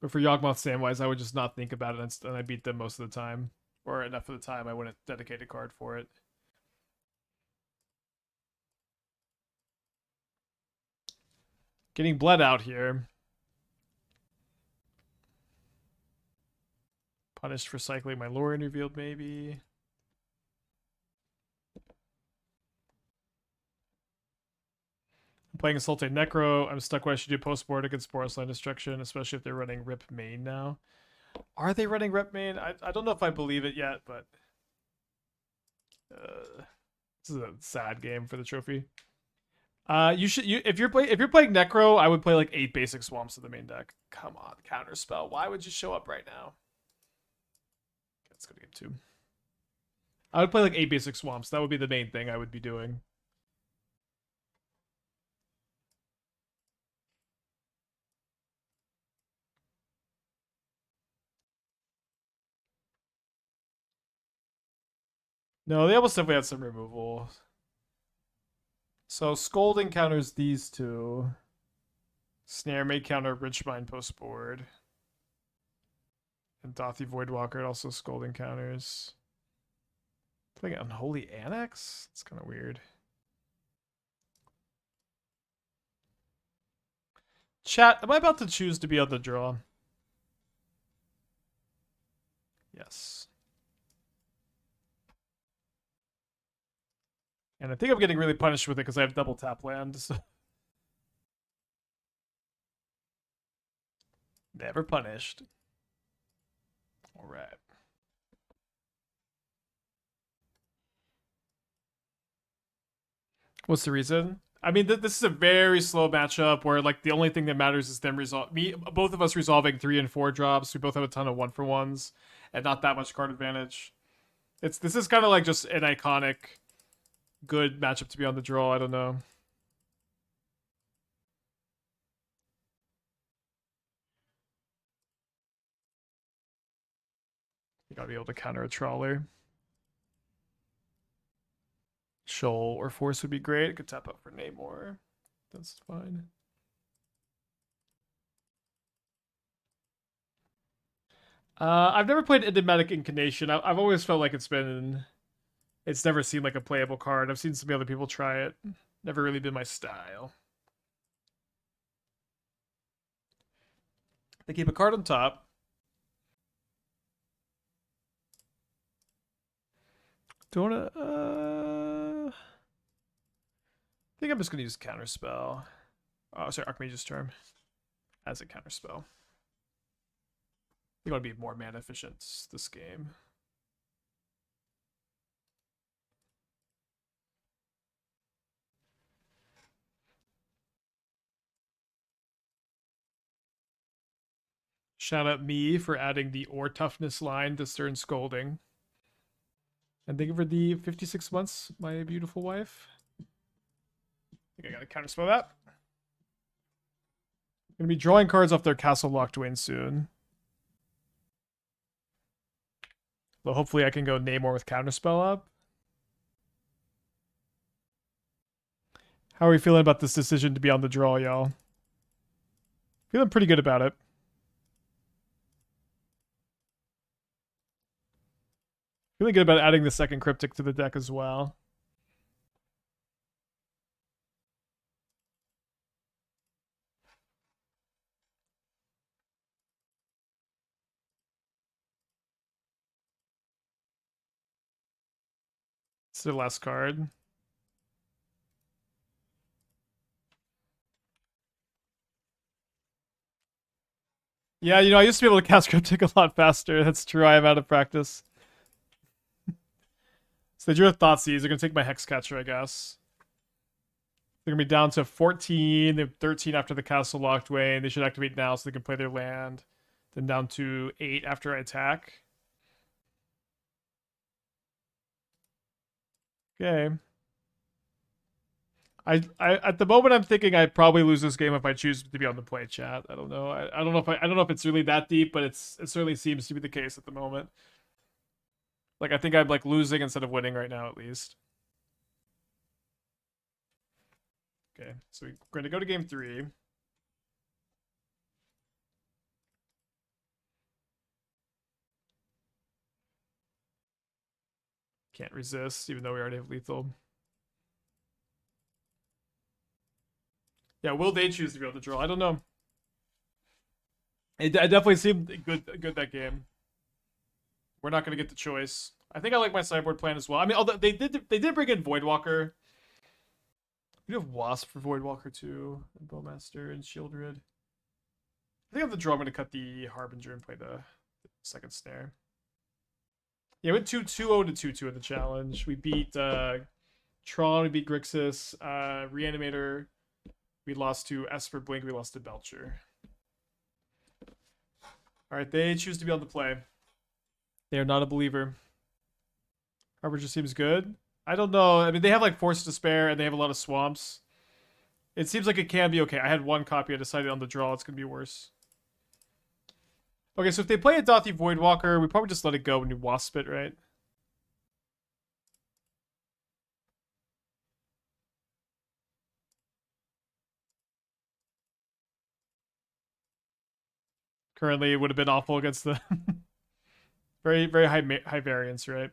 but for Yawgmoth Samwise I would just not think about it and I beat them most of the time, or enough of the time I wouldn't dedicate a card for it. Getting bled out here. Punished for cycling my Lorien revealed maybe. I'm playing Assaulting Necro. I'm stuck where I should do post-board against Boros Land Destruction, especially if they're running Rip main now. Are they running Rip main? I don't know if I believe it yet, but this is a sad game for the trophy. If you're playing Necro, I would play like 8 basic swamps in the main deck. Come on, Counterspell. Why would you show up right now? Okay, let's go to game 2. I would play like 8 basic swamps. That would be the main thing I would be doing. No, they almost definitely had some removal. So Scolding counters these two. Snare may counter Richmind post board. And Dothy Voidwalker also Scolding counters. Playing Unholy Annex? It's kind of weird. Chat, am I about to choose to be on the draw? Yes. And I think I'm getting really punished with it because I have double tap land. So. Never punished. All right. What's the reason? I mean, this is a very slow matchup where like the only thing that matters is them both of us resolving 3 and 4 drops. We both have a ton of 1-for-1s and not that much card advantage. This is kind of like just an iconic, good matchup to be on the draw. I don't know. You gotta be able to counter a trawler. Shoal or Force would be great. Could tap up for Namor. That's fine. I've never played Enigmatic Incarnation. I've always felt like it's never seemed like a playable card. I've seen some other people try it. Never really been my style. They keep a card on top. Do you wanna I think I'm just gonna use Counterspell. Oh, sorry, Archmage's term as a counterspell. You want to be more mana efficient this game. Shout out me for adding the or toughness line to Stern Scolding. And thank you for the 56 months, my beautiful wife. I think I gotta counterspell that. Gonna be drawing cards off their Castle Locked Wayne soon. So hopefully I can go Namor with counterspell up. How are we feeling about this decision to be on the draw, y'all? Feeling pretty good about it. Feeling good about adding the second Cryptic to the deck as well. It's the last card. Yeah, you know, I used to be able to cast Cryptic a lot faster. That's true. I am out of practice. So they drew a Thoughtseize. They're going to take my Hexcatcher, I guess. They're going to be down to 14. They have 13 after the Castle Locked Wayne. They should activate now so they can play their land. Then down to 8 after I attack. Okay. I at the moment I'm thinking I'd probably lose this game if I choose to be on the play chat. I don't know. I don't know if I don't know if it's really that deep, but it certainly seems to be the case at the moment. Like I think I'm like losing instead of winning right now at least. Okay, so we're going to go to game 3. Can't resist, even though we already have lethal. Yeah, will they choose to be able to draw? I don't know. It definitely seemed good that game. We're not going to get the choice. I think I like my sideboard plan as well. I mean, although they did bring in Voidwalker. We have Wasp for Voidwalker too, and Bowmaster and Shieldred. I think on the draw I'm going to cut the Harbinger and play the second Snare. Yeah, we went 2-0 to 2-2 in the challenge. We beat Tron, we beat Grixis, Reanimator. We lost to Esper Blink, we lost to Belcher. Alright, they choose to be on the play. They are not a believer. Harbinger seems good. I don't know. I mean, they have like Force of Despair and they have a lot of swamps. It seems like it can be okay. I had one copy. I decided on the draw it's going to be worse. Okay, so if they play a Dothy Voidwalker, we probably just let it go when you Wasp it, right? Currently, it would have been awful against the very, very high variance, right?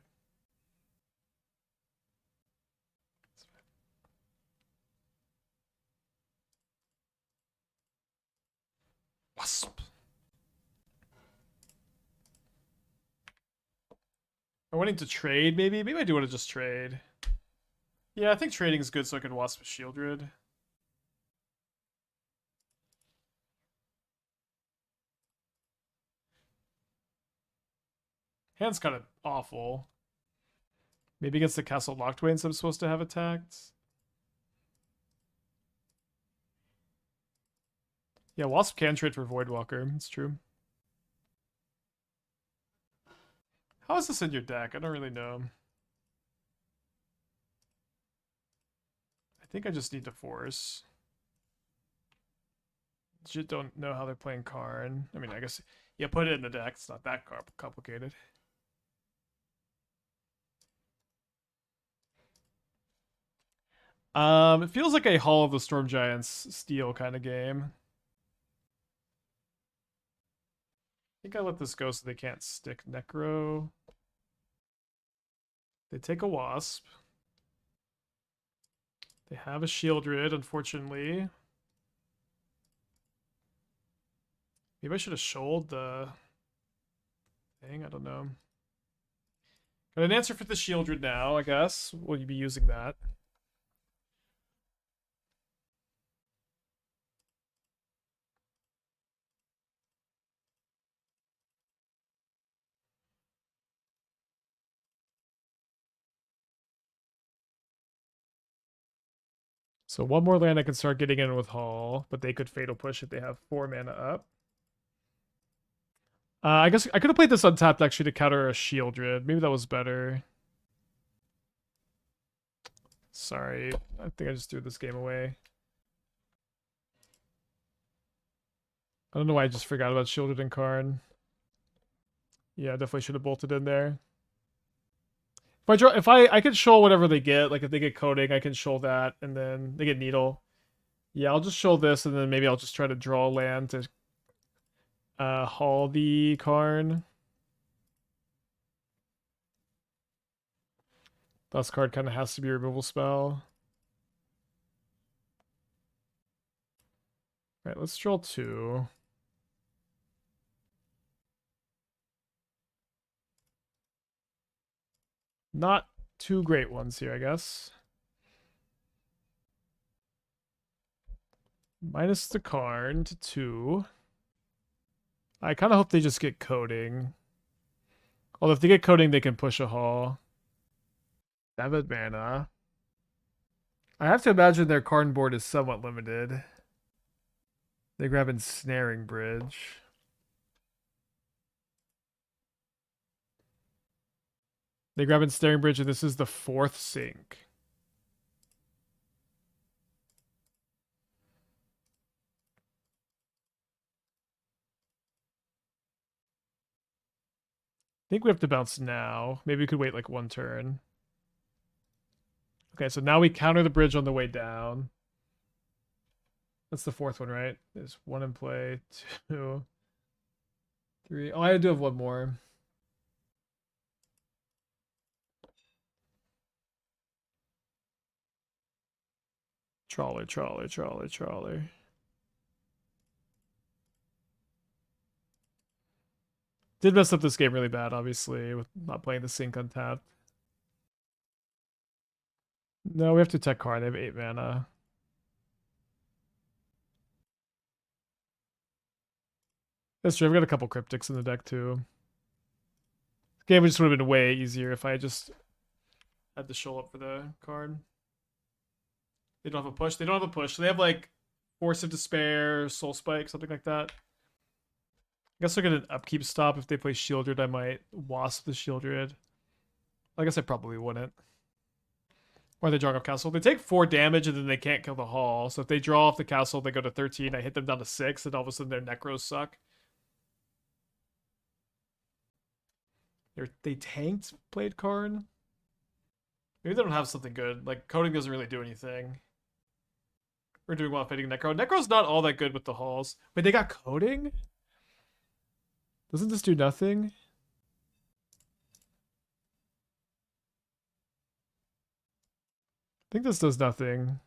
Wasp. I'm wanting to trade, maybe? Maybe I do want to just trade. Yeah, I think trading is good so I can Wasp with Shieldred. Hand's kind of awful. Maybe against the Castle Locked Wayne, I'm supposed to have attacked. Yeah, Wasp can trade for Voidwalker. It's true. How is this in your deck? I don't really know. I think I just need to force. Just don't know how they're playing Karn. I mean, I guess you put it in the deck. It's not that complicated. It feels like a Hall of the Storm Giants Steel kind of game. I think I let this go so they can't stick Necro. They take a Wasp. They have a Shieldred, unfortunately. Maybe I should have shoaled the thing. I don't know. Got an answer for the Shieldred now, I guess. Will you be using that? So one more land I can start getting in with Hall, but they could Fatal Push if they have 4 mana up. I guess I could have played this untapped actually to counter a Shieldred. Maybe that was better. Sorry, I think I just threw this game away. I don't know why I just forgot about Shieldred and Karn. Yeah, definitely should have bolted in there. If I could show whatever they get, like if they get coding, I can show that, and then they get needle. Yeah, I'll just show this, and then maybe I'll just try to draw land to haul the Karn. Last card kind of has to be a removal spell. All right, let's draw 2. Not 2 great ones here, I guess. Minus the Karn to 2. I kind of hope they just get coding. Although if they get coding, they can push a haul. 7 mana. I have to imagine their Karn board is somewhat limited. They grab Ensnaring Bridge. They grab Ensnaring Bridge, and this is the 4th sink. I think we have to bounce now. Maybe we could wait like 1 turn. Okay, so now we counter the bridge on the way down. That's the 4th one, right? There's 1 in play, 2, 3. Oh, I do have 1 more. Trawler, trawler, trawler, trawler. Did mess up this game really bad, obviously, with not playing the sync untapped. No, we have to tech card. They have 8 mana. That's true. I've got a couple cryptics in the deck too. This game just would have been way easier if I just had to show up for the card. They don't have a push. They don't have a push. So they have like Force of Despair, Soul Spike, something like that. I guess they'll get an upkeep stop. If they play Shieldred, I might Wasp the Shieldred. I guess I probably wouldn't. Or they draw off castle. They take 4 damage and then they can't kill the Hall. So if they draw off the castle, they go to 13. I hit them down to 6, and all of a sudden their Necros suck. They tanked played Karn. Maybe they don't have something good. Like coding doesn't really do anything. We're doing well fighting Necro. Necro's not all that good with the Halls. Wait, they got coding? Doesn't this do nothing? I think this does nothing.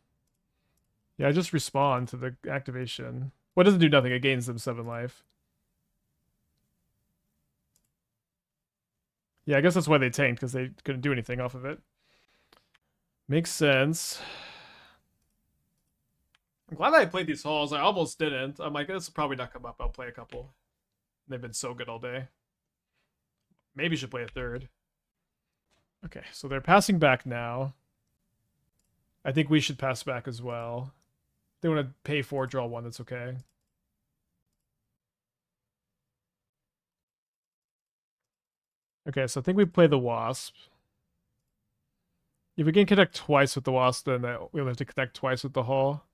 Yeah, I just respond to the activation. Well, it doesn't do nothing. It gains them 7 life. Yeah, I guess that's why they tanked, because they couldn't do anything off of it. Makes sense. I'm glad I played these Halls. I almost didn't. I'm like, this will probably not come up. I'll play a couple. They've been so good all day. Maybe should play a 3rd. Okay, so they're passing back now. I think we should pass back as well. If they want to pay 4, draw 1, that's okay. Okay, so I think we play the Wasp. If we can connect twice with the Wasp, then we'll have to connect twice with the Hall.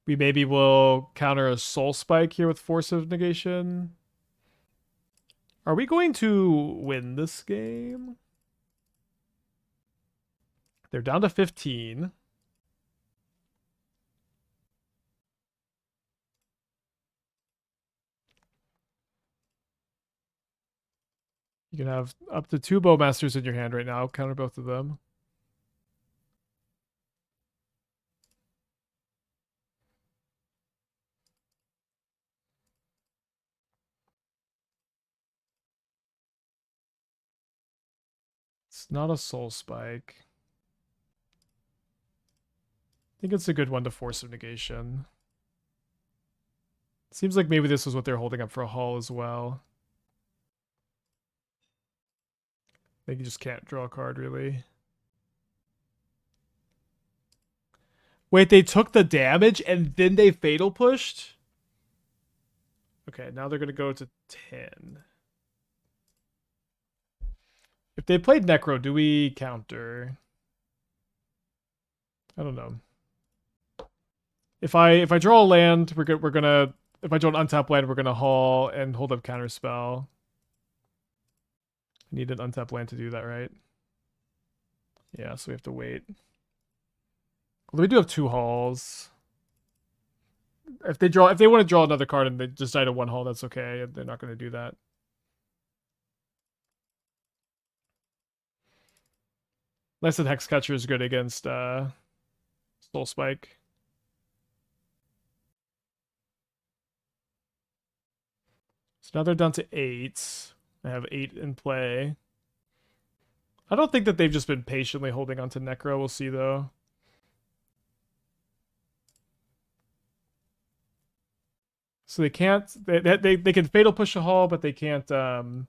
We maybe will counter a Soul Spike here with Force of Negation. Are we going to win this game? They're down to 15. You can have up to 2 Bowmasters in your hand right now. Counter both of them. It's not a Soul Spike. I think it's a good one to Force of Negation. Seems like maybe this was what they're holding up for a haul as well. think you just can't draw a card, really. Wait, they took the damage and then they fatal pushed? Okay, now they're going to go to 10. If they played Necro, do we counter? I don't know. If I draw a land, we're gonna if I draw an untapped land, we're gonna haul and hold up Counterspell. I need an untapped land to do that, right? Yeah, so we have to wait. Well, we do have 2 hauls. If they want to draw another card and they just die to 1 haul, that's okay. They're not gonna do that. Unless the Hexcatcher is good against Soul Spike. So now they're down to 8. I have 8 in play. I don't think that they've just been patiently holding on to Necro. We'll see, though. So they can't... They can Fatal Push a haul, but they can't 4-mana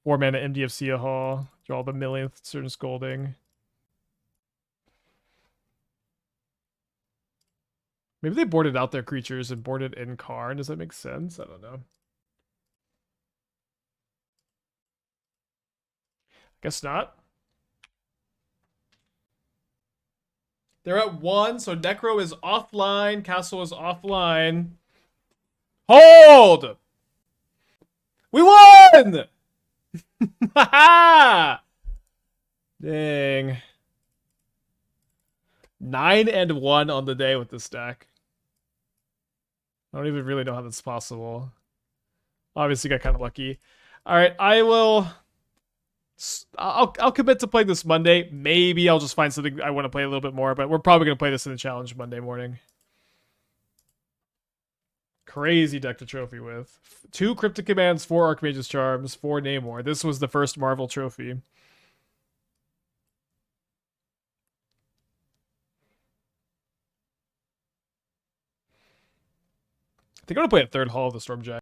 MDFC a haul. Draw the millionth Stern Scolding. Maybe they boarded out their creatures and boarded in Karn. Does that make sense? I don't know. Guess not. They're at 1, so Necro is offline. Castle is offline. Hold! We won! Haha! Dang. 9-1 on the day with this deck. I don't even really know how that's possible. Obviously got kind of lucky. Alright, I'll commit to playing this Monday. Maybe I'll just find something I want to play a little bit more, but we're probably going to play this in the challenge Monday morning. Crazy deck to trophy with. 2 Cryptic Commands, 4 Archmage's Charms, 4 Namor. This was the first Marvel trophy. I think I'm going to play a 3rd Hall of the Stormjack.